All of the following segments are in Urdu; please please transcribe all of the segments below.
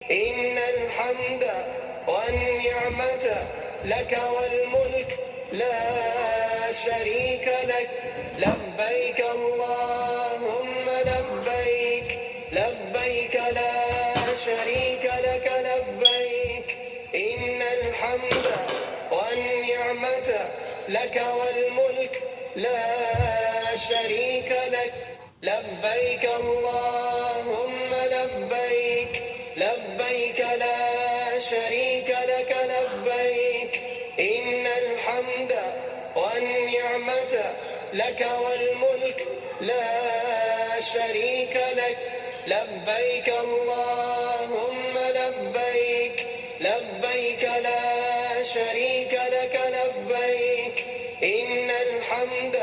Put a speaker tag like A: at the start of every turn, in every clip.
A: إن الحمد والنعمة لك والملك لا شريك لك لبيك اللهم لبيك لبيك لا شريك لك لبيك إن الحمد والنعمة لك والملك لا شريك لك لبيك اللهم لبيك لبيك لا شريك لك لبيك إن الحمد والنعمة لك والملك لا شريك لك لبيك اللهم لبيك لبيك لا شريك لك لبيك إن الحمد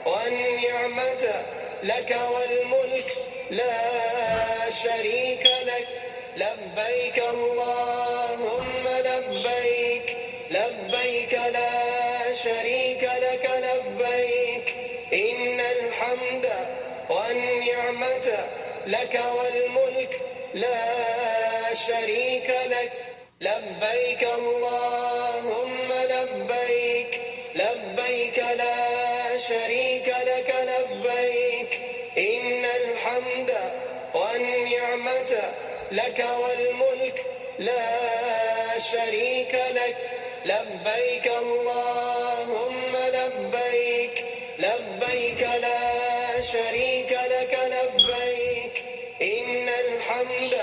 A: والنعمة لك والملك لا شريك لك لبيك اللهم لبيك لبيك لا شريك لك لبيك إن الحمد والنعمة لك والملك لا شريك لك لبيك اللهم لبيك لبيك لا شريك لك لبيك إن الحمد والنعمة لك والملك لا شريك لك لبيك اللهم لبيك لبيك لا شريك لك لبيك إن الحمد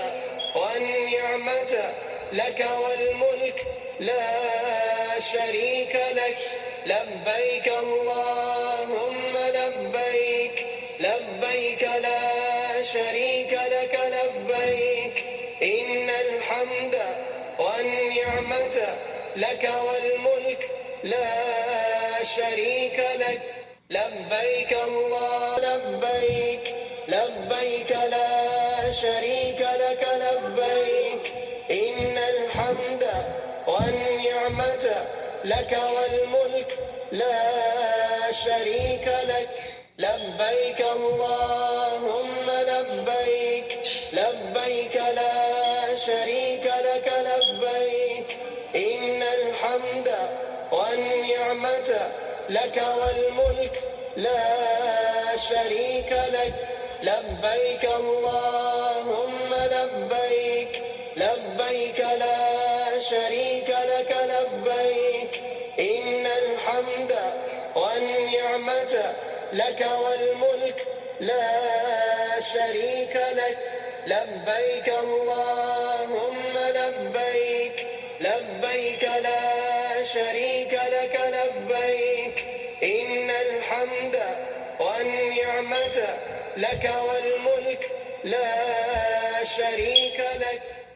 A: والنعمة لك والملك لا شريك لك لبيك اللهم لبيك لبيك لا شريك لك لبيك إن الحمد والنعمة لك والملك لا شريك لك لبيك الله لبيك لبيك لا شريك لك لبيك إن الحمد والنعمة لك والملك لا شريك لك لبيك اللهم لبيك لبيك لا شريك لك لبيك إن الحمد والنعمة لك والملك لا شريك لك لبيك اللهم لبيك لبيك لا شريك لك لبيك إن الحمد والنعمة لك والملك لا شريك لك لبيك اللهم لبيك لبيك لا شريك لك لبيك إن الحمد والنعمة لك والملك لا شريك لك